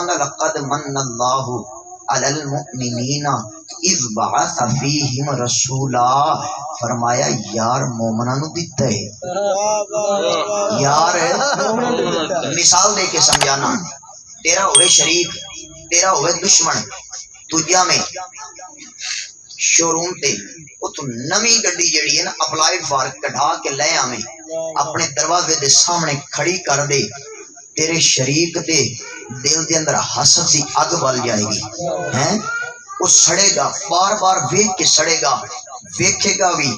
فرماندا لقد من اللہ علی المؤمنین اذ بعث فیہم رسولا، فرمایا یار مومناں نو دتا ہے. یار مثال دے کے سمجھانا، تیرا ہوئے شریک، تیرا ہوئے دشمن، تجا میں شو روم تے او تو نمی گڈی جڑی ہے نا اپلائیڈ فار کٹھا کے لے آویں، اپنے دروازے دے سامنے کھڑی کر دے، تیرے شریک دے دل دے اندر حسد دی اگ بل جائے گی ہیں، وہ سڑے گا، بار بار ویکھ کے سڑے گا، ویکھے گا بھی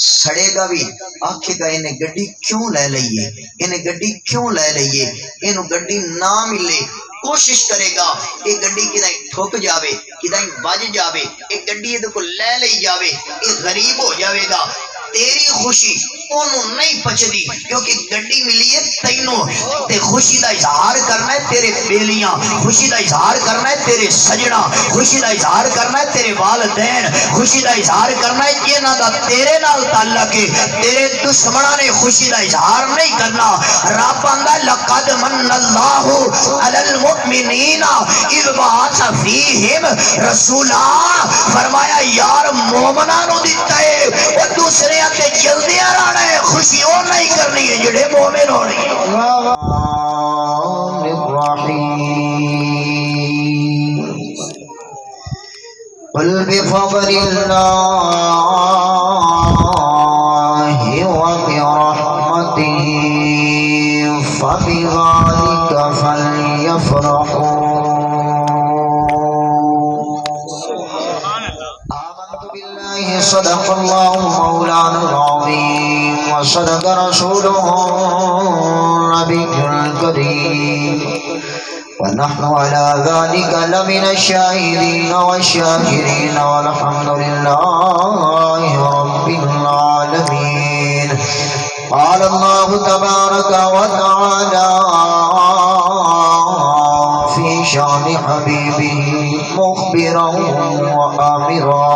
سڑے گا بھی، آکھے گا انہیں گڈی کیوں لے لئیے، انہیں گڈی کیوں لے لئیے، انہوں گڈی نہ ملے، کوشش کرے گا یہ گڈی کدائیں ٹھوک جاوے، کدائیں بج جاوے، یہ گڈی یہ کو لے لئی جاوے، یہ غریب ہو جاوے گا. تیری خوشی انہوں نہیں پچدی کیونکہ گڈی ملی ہے تینوں تے خوشی دا اظہار کرنا ہے تیرے بیلیاں، خوشی دا اظہار کرنا ہے تیرے سجنا، خوشی دا اظہار کرنا ہے تیرے والدین، خوشی دا اظہار کرنا ہے جنہاں دا تیرے نال تعلق ہے، تیرے دشمناں نے خوشی دا اظہار نہیں کرنا. رب آندا لقد من اللہ علی المؤمنین اذ بعث فیہم رسولا، فرمایا یار مومناں نو دتا ہے، او دوسرے تے جلدی آنا ہے، خوشی اور نہیں کرنی ہے جڑے مومن ہونے. قل بفضل اللہ وبرحمته فبذلك فليفرحوا. صدق اللہ مولانا العظیم وصدق رسوله النبی الکریم ونحن على ذلك لمن الشاهدين والشاكرين والحمد لله رب العالمين. قال الله تبارك وتعالى في شان حبيبه مخبرا وآمرا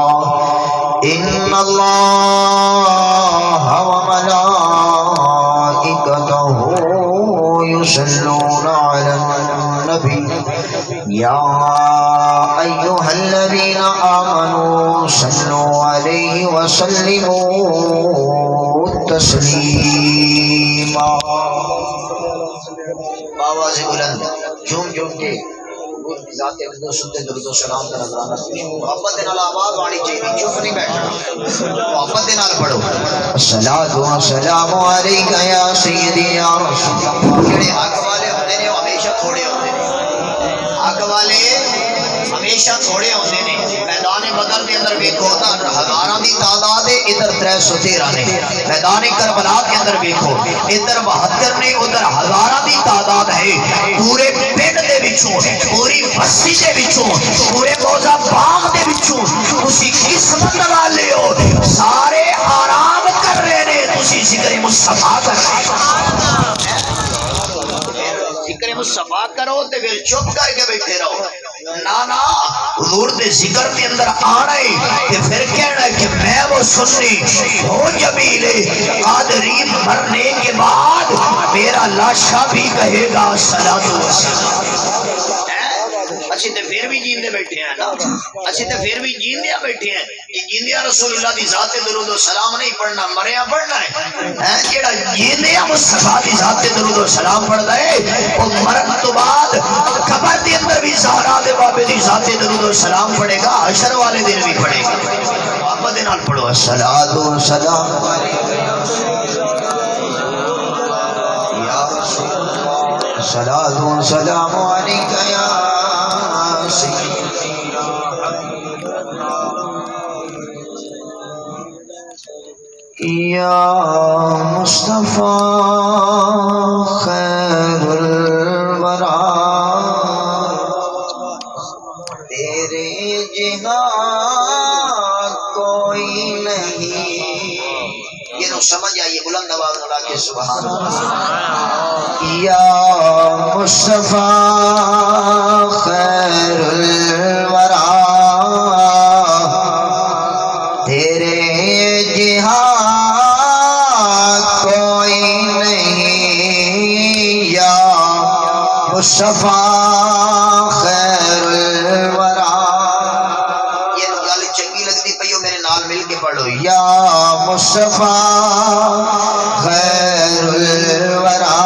إن الله وملائكته يصلون على النبي يا أيها الذين آمنوا صلوا عليه وسلموا تسليما. آواز بلند جھوم جھوم کے ذات اقدس سنتے درود و سلام کا نذرانہ محبت دے نال آواز آنی چاہیے، چپ نہیں بیٹھنا، محبت دے نال پڑھو. الصلاۃ والسلام علیک یا سیدی یا رسول اللہ. جڑے حق والے ہوندے نے ہمیشہ تھوڑے ہوندے نے، حق والے ہمیشہ تھوڑے ہوندے نے. میدان بدر دے اندر ویکھو تا ہزاراں دی تعداد ہے، ادھر 313 نے. میدان کربلا کے اندر ویکھو ادھر 72 نے، ادھر ہزاراں دی تعداد ہے. پورے پنڈ دے وچوں، پوری بستی دے وچوں، پورے موزہ باغ دے وچوں تسی قسمت والے ہو، سارے آرام کر رہے نے، تسی ذکر مصطفیٰ کر رہے ہو. ذکر مصطفیٰ کرو تے پھر چپ کر کے بیٹھے رہو. نانا حضور دے ذکر کے اندر آنا ہے تے پھر کہنا ہے کہ میں وہ سنی ہو جمیل قادری، مرنے کے بعد میرا لاشا بھی کہے گا صلاۃ والسلام. اچھی تے پھر بھی جیندے بیٹھے ہیں نا، اچھی تے پھر بھی جیندے بیٹھے ہیں. یہ جیندیا رسول اللہ دی ذات درود و سلام نہیں پڑھنا، مریا پڑھنا ہے. جیڑا جیندیا مصطفیٰ دی ذات درود و سلام پڑھدا ہے وہ مرن تو بعد قبر دے اندر بھی زہرا دے بابے دی ذات درود و سلام پڑھے گا، حشر والے دن بھی پڑھے گا. محبت دے نال پڑھو الصلاۃ والسلام یا رسول اللہ، الصلاۃ والسلام علیک یا یا مصطفیٰ خیر الورا، تیرے جہاں کوئی نہیں. یہ نو سمجھ آئیے بلند آواز اٹھا کے سبحان اللہ. یا مصطفیٰ خیر الورا، تیرے جہاں کوئی نہیں. یا مصطفیٰ مصطفیٰ خیر الورا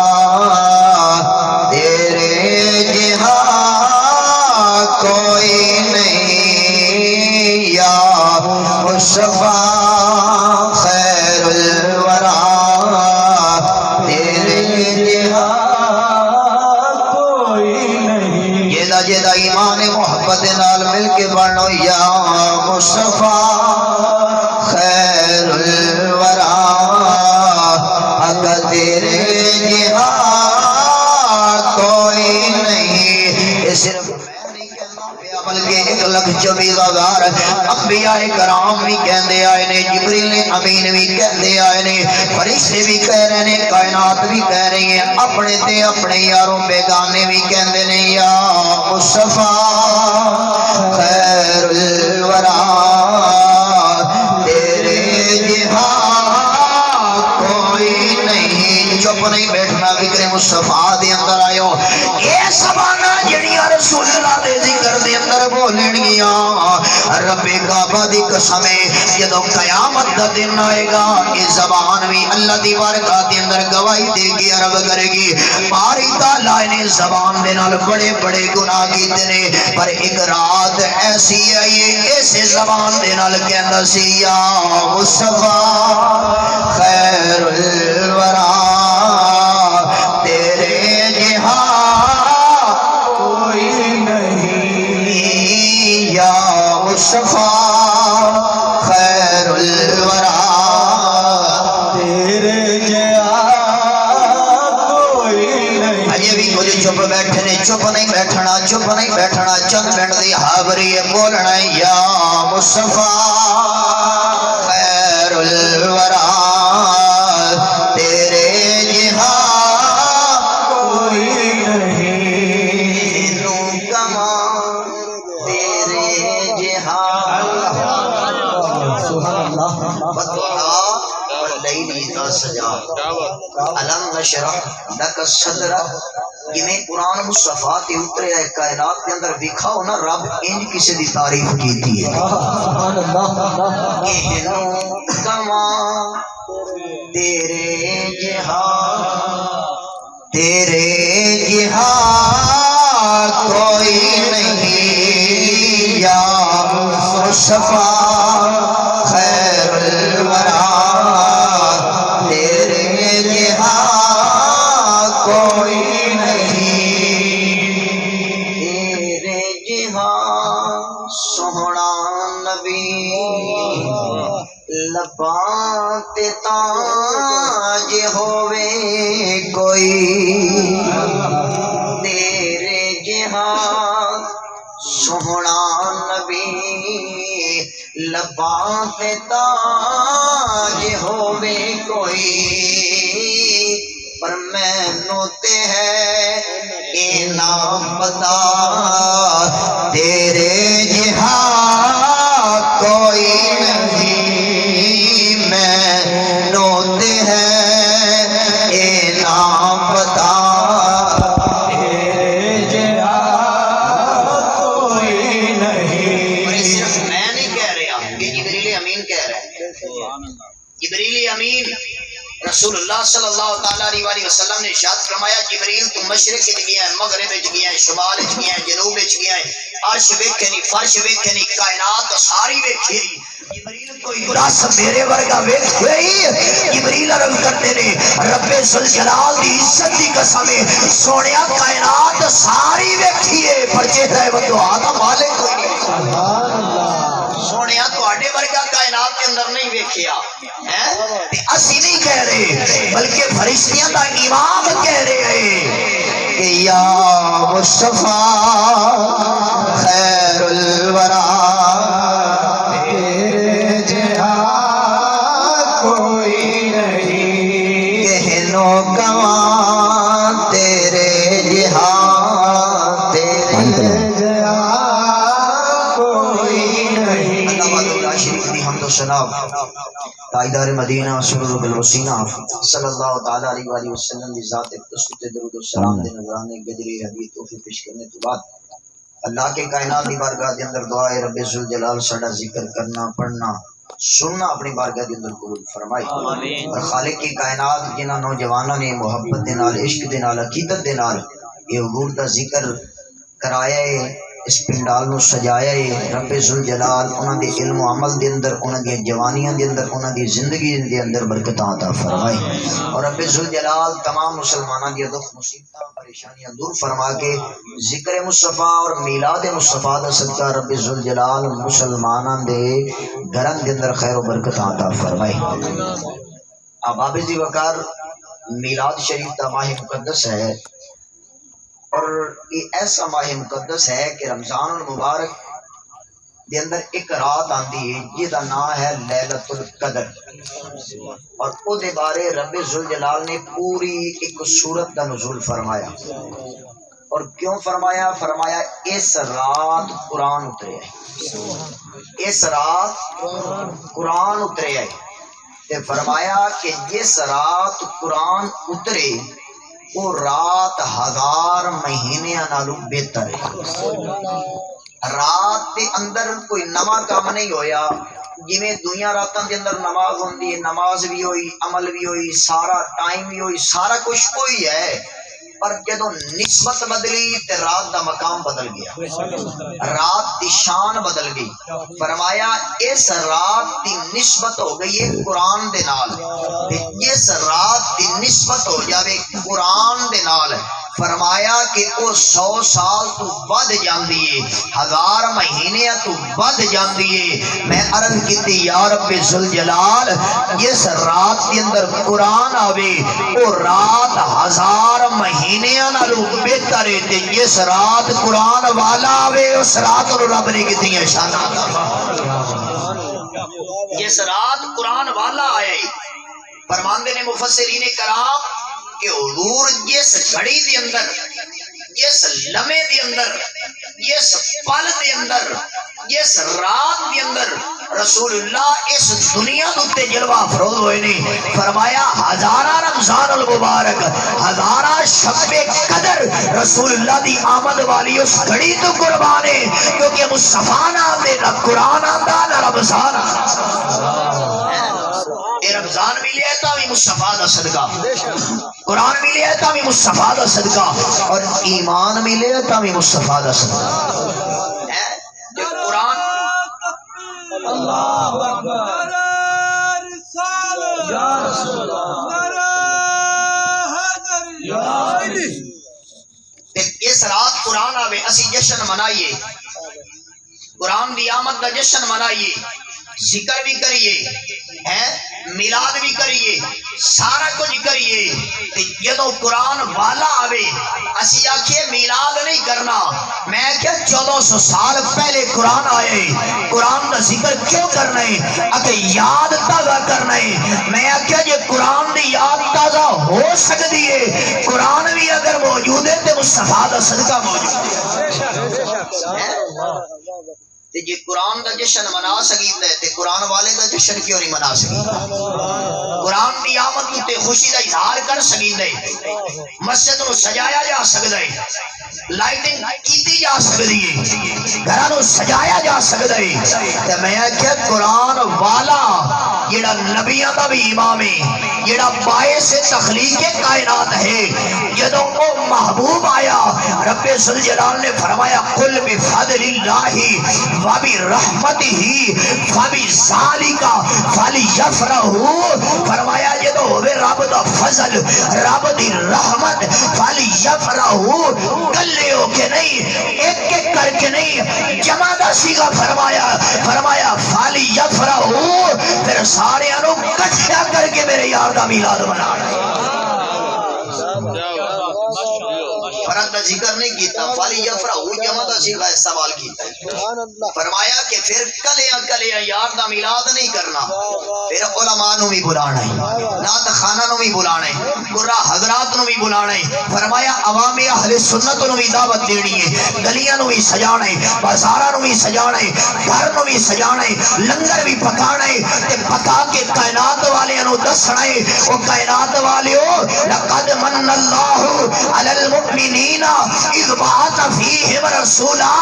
تیرے جہاں کوئی نہیں یا مصطفیٰ خیر الورا تیرے جہاں کوئی نہیں جیدہ جیدہ ایمان محبت نال مل کے بڑھو یا مصطفیٰ خیر الورا اگر تیرے جہاں کوئی نہیں یہ صرف بلکہ 1,24,000 انبیاء کرام بھی کہندے آئے نے جبریل امین بھی کہندے آئے نے فرشتے بھی کہہ رہے نے کائنات بھی کہہ رہی ہیں اپنے تے اپنے یاروں بیگانے بھی کہندے نے یا مصطفیٰ خیر الورا تیرے جہاں کوئی نہیں چپ نہیں بیٹھنا فکر مصطفیٰ دے اندر آئیو اے زبانہ جڑیاں رسول اللہ دے ذکر دے اندر بولن گیاں رب کعبہ دی قسم ہے جدو قیامت دا دن آئے گا یہ زبان بھی اللہ دی بارگاہ دے اندر گواہی دے گی عرب کرے گی باری تعالیٰ نے زبان دے نال بڑے بڑے گناہ کیتے نے پر ایک رات ایسی آئیے ایسے زبان دے نال کہندا سی یا مصطفیٰ خیر الورا تیرے جہاں کوئی نہیں یا مصطفیٰ خیر الورا تیرے جہاں کوئی نہیں اجے بھی مجھے چپ بیٹھنے چپ نہیں بیٹھنا چند منٹ دی حاضری بولنا یا مصطفیٰ خیر الورا تیرے جہاں کوئی نہیں نو کما تیرے جہاں بطوحا واللیل اذا سجا علم نشرح لک صدرہ جنہیں قرآن مصطفیٰ تے اترے ہے کائنات کے اندر وکھاؤ نا رب انج کسی دی تعریف کیتی ہے کہنو کما تیرے جہاں کوئی نہیں یا مصطفیٰ خیر الورا تیرے جہاں کوئی تیرے جہاں سوہنا نبی لباں تے تاج ہووے کوئی تیرے جہاں سوہنا نبی لباں تے تاج ہووے کوئی پر مینوں تے ہے اے نام پتا تیرے جہاں کوئی نہیں مینوں تے ہے اے نام پتا تیرے جہاں کوئی نہیں اور صرف میں نہیں کہہ رہا یہ جبریل امین کہہ رہا ہے جبریل امین رسول اللہ صلی اللہ تعالیٰ علیہ وسلم نے ارشاد فرمایا جبریل تو مشرق وچ گیا ہے مغرب وچ گیا ہے شمال وچ گیا ہے جنوب وچ گیا ہے عرش ویکھے نہیں فرش ویکھے نہیں کائنات ساری ویکھی نہیں جبریل کوئی گراس میرے ورگا ویکھے ہی جبریل عرض کرتے نے رب ذوالجلال دی عزت دی قسم سونیا کائنات ساری ویکھی ہے پر چہرہ بدعا دا مالک کوئی نہیں سبحان اللہ سونیا تواڈے ورگا کائنات کے اندر نہیں ویکھیا اسی نہیں کہہ رہے بلکہ فرشتیاں دا امام کہہ رہے ہیں کہ یا مصطفیٰ خیر الورا تیرے جہاں کوئی نہیں کہنو کماں تیرے جہاں تیرے جہاں کوئی نہیں اللہ شریف دی حمد و ثنا تاجدار مدینہ سرور الوسینہ صلی اللہ تعالی علیہ وآلہ وسلم کی ذات اقدس تے درود و سلام دے نذرانے گجری حدیث توفیق پیش کرنے تو بعد اللہ کے کائنات دی بارگاہ دے اندر دعا ہے رب ذوالجلال ساڈا ذکر کرنا پڑھنا سننا اپنی بارگاہ کے اندر قبول فرمائی. اور خالق کی کائنات جنہاں نوجوانوں نے محبت دے نال عشق دے نال عقیدت دے نال یہ حضور دا ذکر کرایا ہے، اس پنڈال نو سجایا ہے، رب ذوالجلال انہاں دے علم و عمل دے اندر، انہاں دی جوانیاں دے اندر، انہاں دی زندگی دے اندر برکتاں عطا فرمائے. اور رب ذوالجلال تمام مسلماناں دی دکھ مصیبتاں پریشانیاں دور فرما کے ذکر مصطفیٰ اور میلاد مصطفیٰ دا صدقہ رب ذوالجلال مسلماناں دے گھراں دے اندر خیر و برکتاں عطا فرمائے. احباب ذی وقار، میلاد شریف دا ماہ مقدس ہے، اور یہ ایسا ماہ مقدس ہے کہ رمضان المبارک دے اندر ایک رات آندی ہے جس کا نام ہے لیلۃ القدر، اور او دے بارے رب ذوالجلال نے پوری ایک سورت کا نزول فرمایا. اور کیوں فرمایا؟ فرمایا اس رات قرآن اترے ہے، اس رات قرآن اترے ہے. تے فرمایا کہ جس رات قرآن اترے وہ رات 1000 مہینیاں نالوں بہتر ہے. رات دے اندر کوئی نواں کام نہیں ہویا، جویں دنیا راتاں دے اندر نماز ہوندی ہے، نماز بھی ہوئی، عمل بھی ہوئی، سارا ٹائم بھی ہوئی، سارا کچھ کوئی ہے، پر جدوں نسبت بدلی تے رات دا مقام بدل گیا، رات دی شان بدل گئی. فرمایا اس رات دی نسبت ہو گئی ہے قرآن دے نال، جس رات دی نسبت ہو جاوے قرآن دے نال فرمایا کہ وہ 100 سال تو بد جاندی ہے، 1000 مہینے تو بد جاندی ہے. میں عرض کیتی یا رب ذوالجلال جس رات کے اندر قرآن آوے وہ رات 1000 مہینے نالوں بہتر ہے، تے جس رات قرآن والا آوے اس رات نو رب نے کتنی شاناں جس رات قرآن والا آئے. فرماندے نے مفسرین کرام کہ حضور جس گھڑی دے اندر، جس لمحے دے اندر، جس پل دے اندر، جس رات دے اندر رسول اللہ اس دنیا تے جلوہ افروز ہوئے نے، فرمایا 1000 رمضان المبارک، 1000 شب قدر رسول اللہ دی آمد والی اس گھڑی تو قربان ہے، کیونکہ مصطفیٰ نام دے نہ قرآن آندا نہ رمضان آندا. رمضان ملے ہے تاوی مصطفیٰ دا صدقہ، قرآن ملے ہے تاوی مصطفیٰ دا صدقہ، اور ایمان ملے ہے تاوی مصطفیٰ دا صدقہ. جو قرآن اللہ اکبر یا رسول اللہ اس رات قرآن آوے اسی جشن منائیے، قرآن دی آمد دا جشن منائیے، ذکر بھی کریے، میلاد بھی کریے، سارا کچھ کریے. جدو قرآن والا آوے اسی آکھے میلاد نہیں کرنا، میں آکھے 1400 سال پہلے قرآن آئے، قرآن دا ذکر کیوں کرنا ہے؟ آکھے یاد تازہ کرنا ہے. میں آکھے جے قرآن دی یاد تازہ ہو سکتی ہے، قرآن بھی اگر موجود ہے تو مصطفیٰ دا صدقہ موجود ہے. جی قرآن دا جشن منا سکیتا ہے تے قرآن والے دا جشن کیوں نہیں منا سکیتا؟ قرآن دی آمد تے خوشی دا اظہار کر سکیتا ہے، مسجد نو سجایا جا سکتا ہے، لائٹنگ کیتی جا سکتی ہے، گھراں نو سجایا جا سکتا ہے. تے میں کہ قرآن والا جڑا نبیاں دا بھی امام ہے، جڑا باعث تخلیق کائنات ہے، جدوں وہ محبوب آیا رب ذوالجلال نے فرمایا قل بفضل اللہ وبرحمتہ فبذالک فلیفرحوا. فرمایا جدوں ہوے رب دا فضل، رب دی رحمت، فلیفرحوا، کلے ہو کے نہیں، ایک ایک کر کے نہیں، جمع دا سیغہ فرمایا فلیفرحوا، پھر سارے انو کٹھا کر کے میرے یار دا میلاد منانا. فرق دا ذکر نہیں کیتا، فالی یفرحوا جمع دا سیغہ سوال کیتا ہے. فرمایا کہ پھر کلیاں یار دا میلاد نہیں کرنا، پھر علماء نو بھی بلانا ہے، نعت خانہ نو بھی بلانا ہے، قرآ حضرات نو بھی بلانا ہے. فرمایا عوام اہل سنت نو بھی دعوت دینی ہے، گلیاں نو بھی سجانا ہے، بازاراں نو بھی سجانا ہے، گھر نو بھی سجانا ہے، لنگر بھی پکانا ہے، تے پکا کے کائنات والے نو دسنا ہے او کائنات والےو لقد من اللہ علی المؤمنین اذ بعث فیہم رسولا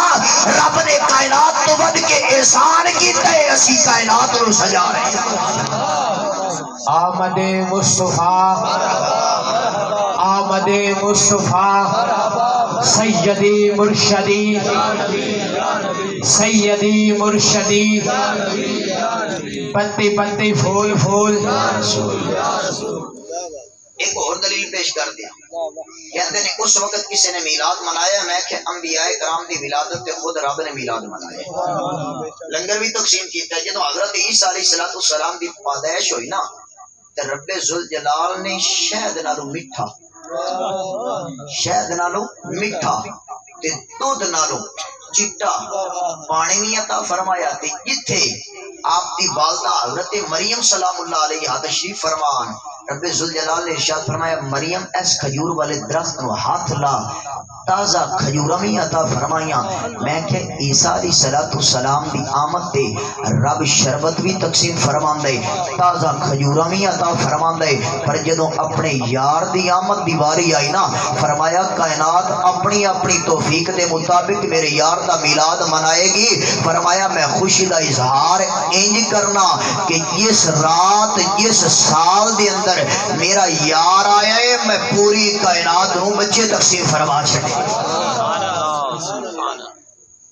رب نے کائنات تو ود کے احسان کیتا ہے اسی کائنات نو سجا رہے ہیں آمد مصطفیٰ آمد مصطفیٰ سیدی مرشدی سیدی مرشدی پتی پتی پھول پھول ایک اور دلیل پیش کر دیا کہتے ہیں اس وقت کسی نے میلاد منایا میں کہ انبیاء کرام دی ولادت تے خود رب نے میلاد منایا لنگر بھی تقسیم کیتا ہے جدو حضرت عیسیٰ علیہ السلام دی پیدائش ہوئی نا تے رب ذوالجلال نے شہد نالو میٹھا تے دودھ نالو چٹا پانی بھی عطا فرمایا تے جتھے آپ دی والدہ حضرت مریم سلام اللہ علیہ تشریف فرمان رب ذوالجلال نے ارشاد فرمایا مریم اس کھجور والے درخت نو ہاتھ لا تازہ کھجوراں بھی عطا فرمائیاں میں کہ عیسیٰ علیہ السلام دی آمد تے رب شربت بھی تقسیم فرماندے تازہ کھجوراں بھی عطا فرماندے پر جدوں اپنے یار دی آمد دی واری آئی نا فرمایا کائنات اپنی اپنی توفیق دے مطابق میرے یار دا میلاد منائے گی فرمایا میں خوشی دا اظہار انج کرنا کہ جس رات جس سال دے اندر میرا یار آیا ہے میں پوری کائنات نو بچے تقسیم فرما چھڑے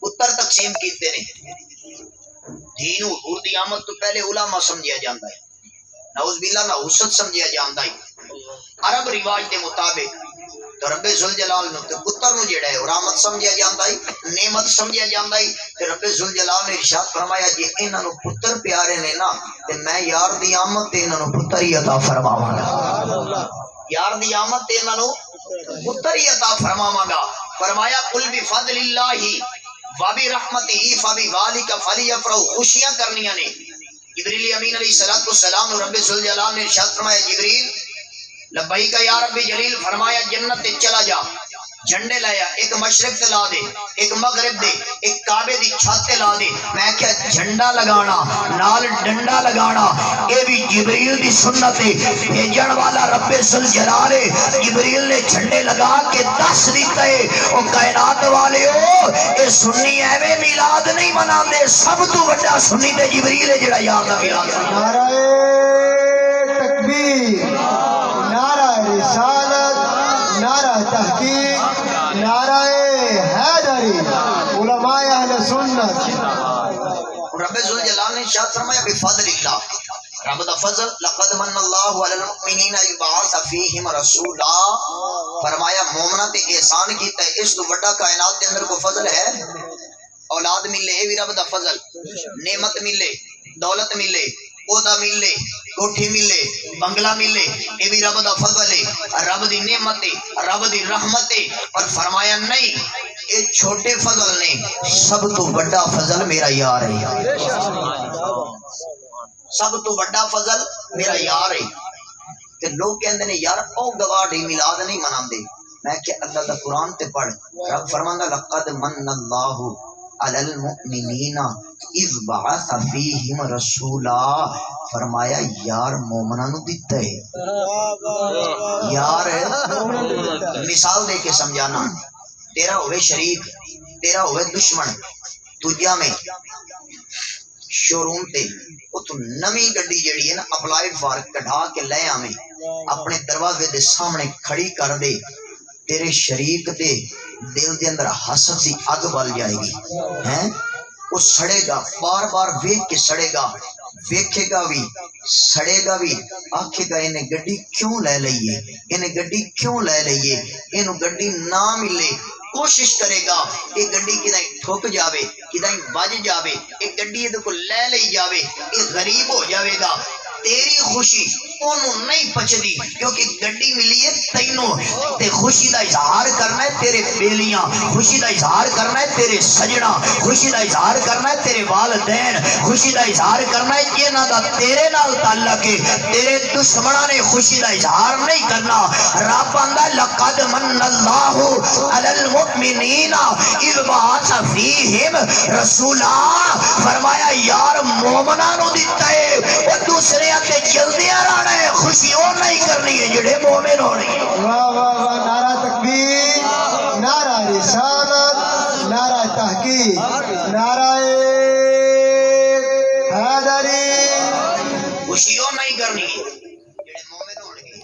اتر تقسیم کیتے نے دین حضور دی آمد تو پہلے علماء سمجھیا جاندا ہے نعوذ باللہ نحوست سمجھیا جاندا ہے عرب رواج دے مطابق تو رب ذوالجلال نو تے پتر نو جڑا ہے رحمت سمجھیا جاندا ہے نعمت سمجھیا جاندا ہے تے رب ذوالجلال نے ارشاد فرمایا جی انہاں نو پتر پیارے نے نا تے میں یار دی آمد تے انہاں نو پتر ہی عطا فرماواں گا یار دی آمد تے انہاں نو پتر ہی عطا فرماواں گا فرمایا قل بفضل اللہ وبرحمتہ فبذلک فلیفرحوا خوشیاں کرنیاں نے جبریل امین علیہ السلام نو رب ذوالجلال نے ارشاد فرمایا جبریل لبیک یا رب جلیل فرمایا جنت تے چلا جا جھنڈے لایا ایک مشرق تے لا دے ایک مغرب دے ایک کعبے دی چھت تے لا دے میں کہ جھنڈا لگانا نال ڈنڈا لگانا اے بھی جبریل دی سنت ہے بھیجن والا رب ذوالجلال ہے جبریل نے جھنڈے لگا کے دس دیتا ہے او کائنات والے ہو اے سنی ایویں میلاد نہیں مناندے سب تو بڑا سنی تے جبریل ہے جڑا یار دا میلاد نعرہ تکبیر نعرہ رسالت نعرہ تحقیق نعرہ حیدری علماء اہل سنت رب ذوالجلال نے ارشاد فرمایا بفضل اللہ رب دا فضل لقد من اللہ علی المؤمنین اذ بعث فیہم رسولا فرمایا مومناں تے احسان کیتا ہے اس تو بڑا کائنات دے اندر کوئی فضل ہے اولاد ملے اے بھی رب دا فضل نعمت ملے دولت ملے عہدہ ملے کوٹھی ملے بنگلہ ملے یہ بھی رب دا فضل ہے رب دی نعمت ہے رب دی رحمت ہے اور فرمایا نہیں یہ چھوٹے فضل نے سب تو بڑا فضل میرا یار ہے سب تو بڑا فضل میرا یار ہے کہ لوگ کہندے نے یار او گواڑی میلاد نہیں مناندے میں کہ اللہ دا قرآن تے پڑھ رب فرماندا لقد من اللہ علی المؤمنین اذ بعث فیہم رسولا فرمایا یار مومناں نو دیتا ہے یار مثال دے کے سمجھانا تیرا ہوئے شریک تیرا ہوئے دشمن تجھا میں شوروم تے وہ تو نمی گڈی جڑی ہے نا اپلائیڈ فار کٹھا کے لے آویں اپنے دروازے دے سامنے کھڑی کر دے تیرے شریک دے دل دے اندر حسد دی اگ بل جائے گی ہیں وہ سڑے گا بار بار ویکھ کے سڑے گا ویکھے گا بھی سڑے گا بھی آکھے گا انہیں گڈی کیوں لے لئیے انہیں گڈی کیوں لے لئیے انہوں گڈی نہ ملے کوشش کرے گا کہ گڈی کدائیں ٹھوک جاوے کدائیں بج جاوے ایک گڈی یہ کو لے لئی جاوے یہ غریب ہو جاوے گا تیری خوشی انہوں نہیں پچدی کیونکہ گڈی ملی ہے تینوں تے خوشی دا اظہار کرنا ہے تیرے بیلیاں خوشی دا اظہار کرنا ہے تیرے سجنا خوشی دا اظہار کرنا ہے تیرے والدین خوشی دا اظہار کرنا ہے یہ نہ دا تیرے نال تعلق ہے تیرے دشمنوں نے خوشی دا اظہار نہیں کرنا رب آندا لقد من اللہ علی المؤمنین اذ بعث فیہم رسولا فرمایا یار مومناں نو دیتا ہے وہ دوسرے تے جلدی آنا ہے خوشی اور نہیں کرنی ہے جڑے مومن ہونے واہ واہ واہ نعرہ تکبیر نعرہ رسالت نعرہ تحقیق نعرہ حیدری خوشیوں نہیں کرنی جڑے مومن ہون گے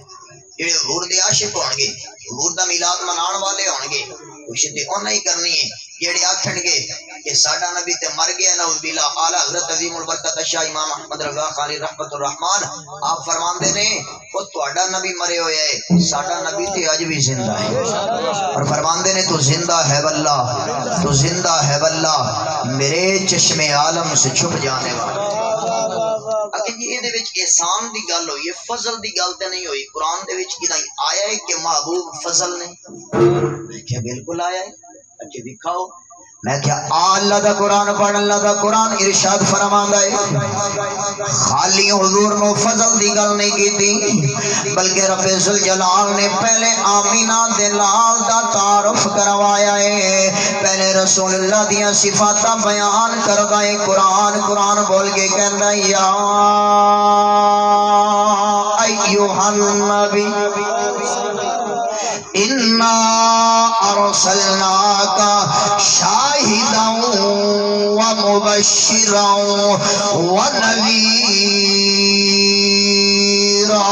جڑے حضور دے عاشق ہون گے حضور دا میلاد منان والے ہون گے خوشی تے انہاں ہی کرنی ہے جڑے آکھن گے کہ ساڈا نبی تے مر گیا نعوذ باللہ اعلی حضرت عظیم البرکت شاہ امام احمد رضا خانی رحمت الرحمان آپ فرماندے نے او تہاڈا نبی مرے ہوئے ہے ساڈا نبی تے اج بھی زندہ ہے اور فرماندے نے تو زندہ ہے واللہ تو زندہ ہے واللہ میرے چشم عالم سے چھپ جانے والا لیکن یہ دے وچ احسان دی گل ہوئی ہے فضل دی گل تے نہیں ہوئی قرآن دے وچ کی نہیں آیا ہے کہ محبوب فضل نے کیا بالکل آیا ہے اچھا دکھاؤ میں کیا اللہ دا قرآن پڑھ اللہ دا قرآن ارشاد فرماندا ہے خالی حضور نو فضل دی گل نہیں کیتی بلکہ رب ذوالجلال نے پہلے آمینہ دے لال دا تعارف کروایا ہے پہلے رسول اللہ دیاں صفاتاں بیان کردا ہے قرآن بول کے کہندا یا ایھا النبی انا ارسلناک شاہدا ومبشرا ونذیرا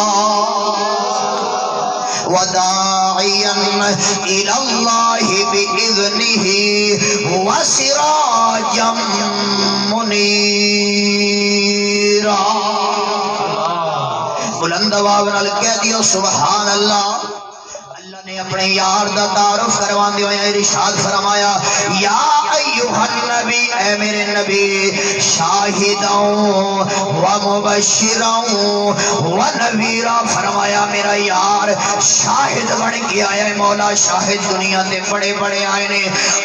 وداعیا الی اللہ بإذنہ وسراجا منیرا بلند آواز نال کہہ دیو سبحان اللہ نے اپنے یار دا تعارف کروان دے ہوئے ارشاد فرمایا یا ایھا النبی اے میرے نبی شاہداں و مبشراں و نذیرا فرمایا میرا یار شاہد بن کے آیا ہے مولا شاہد دنیا تے بڑے بڑے آئے نے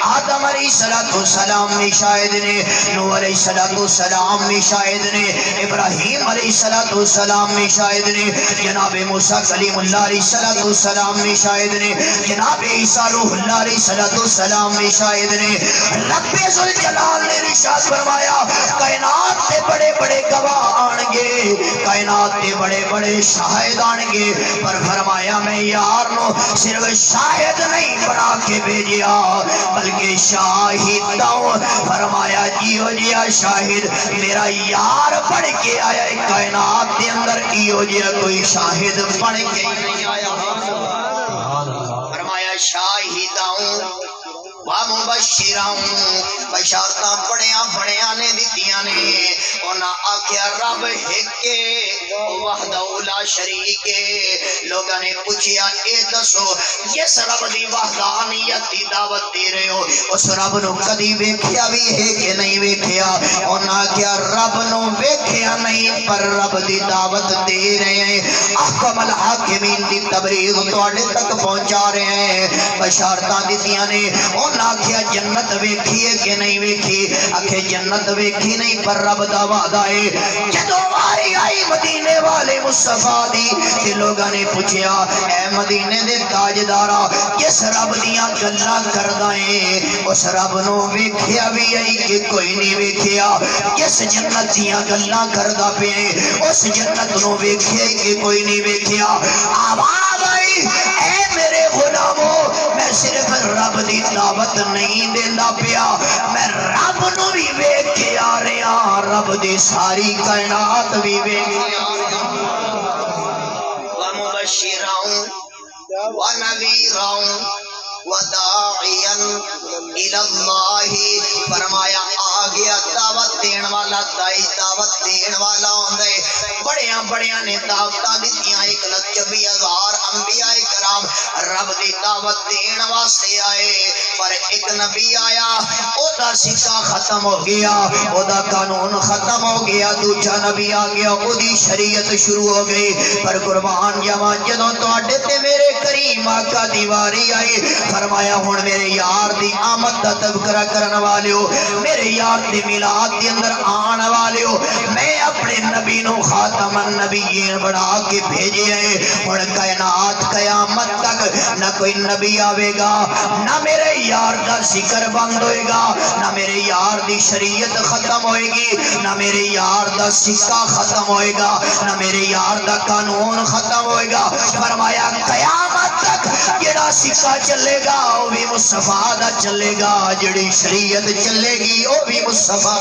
آدم علیہ السلام بھی شاہد نے نوح علیہ السلام بھی شاہد نے ابراہیم علیہ السلام بھی شاہد نے جناب موسیٰ کلیم اللہ علیہ السلام بھی شاہد نے جناب عیسیٰ روح اللہ علیہ السلام بھی شاہد نے رب ذوالجلال نے ارشاد فرمایا کائنات تے بڑے بڑے گواہ آن گے کائنات تے بڑے بڑے شاہد آن گے پر فرمایا میں یار نو صرف شاہد نہیں بنا کے بھیجیا بلکہ شاہد فرمایا جیو جیا شاہد میرا یار بڑھ کے آیا کائنات کے اندر جیو جیا کوئی شاہد بڑھ کے نہیں آیا فرمایا شاہداں و مبشراں بشارتاں بڑیاں نے دتیاں نے انہاں آکھیا رب ایک وحدہ لا شریک لوگاں نے پوچھیا اے دسو جس رب دی وحدانیت دی دعوت دے رہے ہو اس رب نو کدی ویکھیا بھی ہے کہ نہیں ویکھیا انہاں آکھیا رب نو ویکھیا نہیں پر رب دی دعوت دے رہے ہیں احکم الحاکمین دی تبلیغ تواڈے تک پہنچا رہے ہیں بشارتاں دتیاں نے انہاں آکھیا جنت ویکھی ہے کہ نہیں ویکھی آکھے جنت ویکھی نہیں پر رب دا وعدہ ہے جدوں واری آئی مدینے والے مصطفیٰ دی تے لوگاں نے پوچھیا اے مدینے دے تاجدارا کس رب دیاں گلاں کردا ہے اس رب نو ویکھیا بھی ہے کہ کوئی نہیں ویکھیا کس جنت دیاں گلاں کردا پیا اس جنت نو ویکھیا کہ کوئی نہیں ویکھیا آواز آئی اے میرے غلامو میں صرف رب دی دعوت نہیں دیندا پیا میں رب نو بھی ویکھ کے آ رہا رب دی ساری کائنات بھی ویکھ کے آ رہا ومبشراں ونذیراں وداعیا الی اللہ فرمایا آ گیا دعوت دین والا دائی دعوت دین والا ہوندے بڑیاں نے دعوتاں دتیاں 1,24,000 انبیاء کرام رب دی دعوت دین واسطے آئے پر ایک نبی آیا او دا سکہ ختم ہو گیا او دا قانون ختم ہو گیا دوجا نبی آ گیا او دی شریعت شروع ہو گئی پر قربان جاواں جدوں تواڈے تے میرے کریم آقا دی واری آئی فرمایا ہن میرے یار دی آمد دا تذکرہ کرن والیو میرے یار دی میلاد دی اندر آن والیو میں اپنے نبی نو خاتم النبیین بنا کے بھیجے ہیں ہن کائنات قیامت تک نہ کوئی نبی آوے گا نہ میرے یار دا ذکر بند ہوئے گا نہ میرے یار دی شریعت ختم ہوئے گی نہ میرے یار دا سکہ ختم ہوئے گا نہ میرے یار دا قانون ختم ہوئے گا فرمایا قیامت تک جڑا سکہ چلے گا وہ بھی مصطفیٰ دا چلے گا، جڑی شریعت چلے گی وہ بھی مصطفیٰ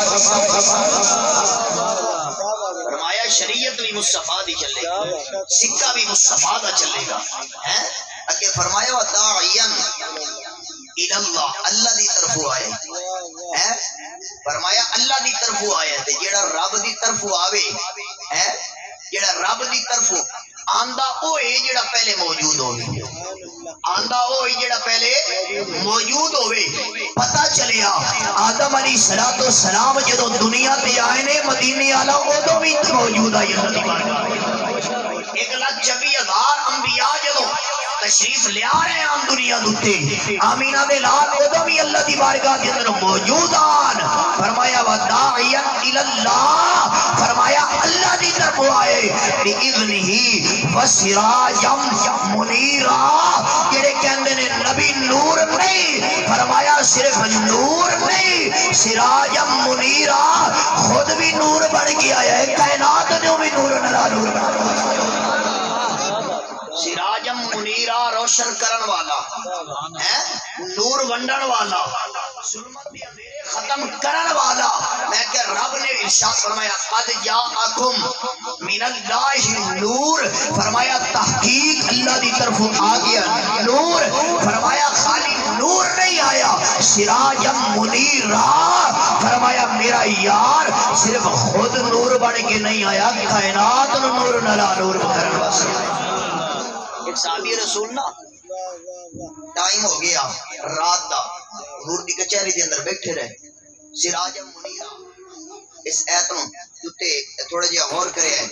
فرمایا شریعت بھی مصطفیٰ دی چلے گی، سکہ بھی مصطفیٰ دا چلے گا۔ اگے فرمایا وداعیا اللہ، اللہ دی طرفوں آئے، فرمایا اللہ دی طرفوں آئے تے جڑا رب دی طرفوں آوے، جڑا رب دی طرفوں آندا اوے جڑا پہلے موجود ہوئے، آندا اوے جڑا پہلے موجود ہوئے۔ پتہ چلیا آدم علیہ السلام جدو دنیا تے آئے نے مدینے والا ادو بھی موجود آئی اللہ دی بارگاہ۔ 1,24,000 انبیاء جدو تشریف لیا رہے ہیں ہم دنیا دوتے، آمینہ دے لال ادو بھی اللہ دی بارگاہ کے اندر موجود آن۔ فرمایا وداعیا اللہ، فرمایا اللہ دی طرف آئے بِإِذْنِهِ وَسِرَاجًا مُنِيرًا، جڑے کہندے نے نبی نور نہیں، فرمایا صرف نور نہیں، سراجا منیرا، خود بھی نور بن کے آیا ہے، کائنات نے بھی نور نلا نور بن کے سراجا منیرا، روشن کرن والا، نور ونڈن والا، ظلمت بھی اندھیرے ختم کرن والا۔ میں کہ رب نے ارشاد فرمایا قد جاءکم من اللہ نور، فرمایا تحقیق اللہ دی طرف آ گیا نور، فرمایا خالی نور نہیں آیا، سراجا منیرا، فرمایا میرا یار صرف خود نور بن کے نہیں آیا، کائنات نور نلا نور کرن واسطے۔ ایک صحابی رسول نا ٹائم ہو گیا رات دا، حضور دی کچہری دے اندر بیٹھے رہے، سراج منیرا، اس ایت نو جتے تھوڑا جہا غور کرے ہے،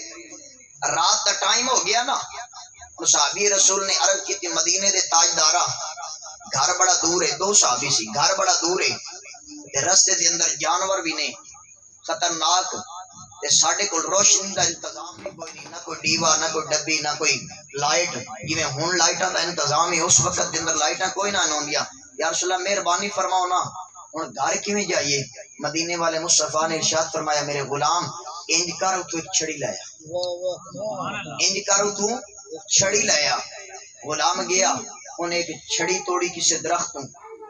رات دا ٹائم ہو گیا نا، صحابی رسول نے عرض کی تھی مدینے دے تاجدارا گھر بڑا دور ہے، 2 صحابی سی، گھر بڑا دور ہے، رستے دے اندر جانور بھی نے خطرناک، ساڑھے کو روشنی دا انتظام بھی کوئی نہیں، نہ کوئی ڈیوا، نہ کوئی ڈبی، نہ کوئی لائٹ، جی میں ہون لائٹاں دا انتظام ہے، اس وقت دے اندر لائٹاں کوئی نہ ہوں دیا۔ یا رسول اللہ مہربانی فرماؤ نا ہن گھر کیویں جائیے؟ مدینے والے مصطفیٰ نے ارشاد فرمایا میرے غلام انج کر تو ایک چھڑی لایا، انج کر تو چھڑی لایا۔ غلام گیا، انہیں ایک چھڑی توڑی کسی درخت،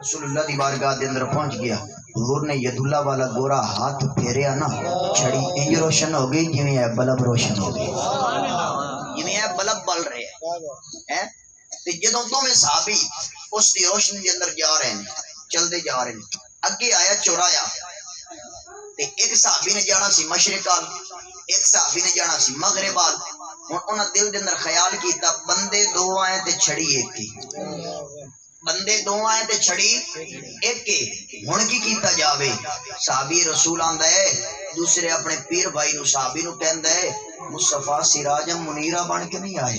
رسول اللہ دی بارگاہ دے اندر پہنچ گیا، حضور نے ید اللہ والا گورا ہاتھ پھیریا نا، چھڑی انج روشن ہو گئی جویں اے بلب روشن ہو گئی، جویں اے بلب بل رہے ہیں۔ تے جدوں دوویں صحابی اس دی روشنی دے اندر جا رہے ہیں، چلدے جا رہے ہیں، اگے آیا چورایا، تے ایک صحابی نے جانا سی مشرق وال، ایک صحابی نے جانا سی مغرب وال۔ ہن انہاں دل دے اندر خیال کیتا بندے 2 آئے تے چھڑی ایک ہی، بندے 2 آئے تے چھڑی ایک کے، ہن کی کیتا جاوے؟ صحابی رسول آندا ہے، دوسرے اپنے پیر بھائی نو صحابی نو کہندا ہے مصطفیٰ سراجم منیرا بن کے نہیں آئے،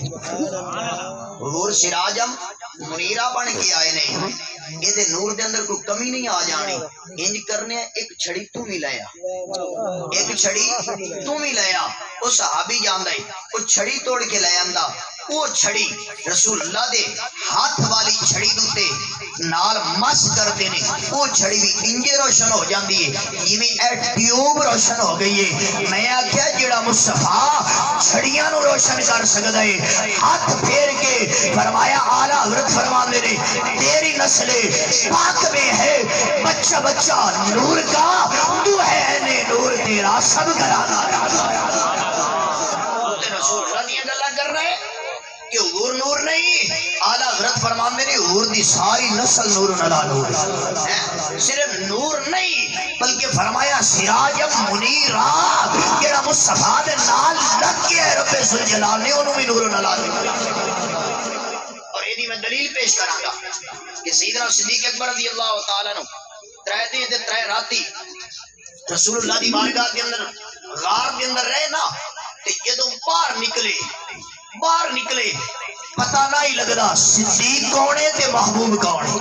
حضور سراجم منیرا بن کے آئے نے، یہ دے نور دے اندر کوئی کمی نہیں آ جانی، انج کرنے ایک چھڑی تو بھی لیا، ایک چھڑی تو بھی لیا۔ وہ صحابی جاندا ہے وہ چھڑی توڑ کے لے آندا، وہ چھڑی رسول اللہ دے ہاتھ والی چھڑی دوتے نال مس کرتے نے، وہ چھڑی بھی انجے روشن ہو جاندی ہے جویں اے ٹیوب روشن ہو گئی ہے۔ میں آکھیا جڑا مصطفیٰ چھڑیاں نو روشن کر سکدا ہے، ہاتھ پھیر کے فرمایا اعلیٰ حضرت فرماندے نے تیری نسل پاک میں ہے بچہ بچہ نور کا، تو ہے نے نور تیرا سب گھرانا۔ رسول اللہ دی گلاں کر رہے کہ حضور نور نہیں، اعلیٰ حضرت فرماندے نے حضور دی ساری نسل نور نلا نور، صرف نور نہیں بلکہ فرمایا سراجا منیرا، جڑا مصطفیٰ دے نال لگ کے رب ذوالجلال نے انہوں بھی نور نلا نور۔ اور ایدی میں دلیل پیش کراں گا کہ سیدنا صدیق اکبر رضی اللہ تعالیٰ عنہ 3 دن تے 3 راتی رسول اللہ دی بارگاہ کے اندر غار کے اندر رہے نا، تے جدوں باہر نکلے پتہ نہیں لگدا صدیق کون ہے تے محبوب کون ہے۔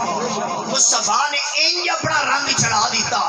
مصطفیٰ نے انج اپنا رنگ چڑھا دیتا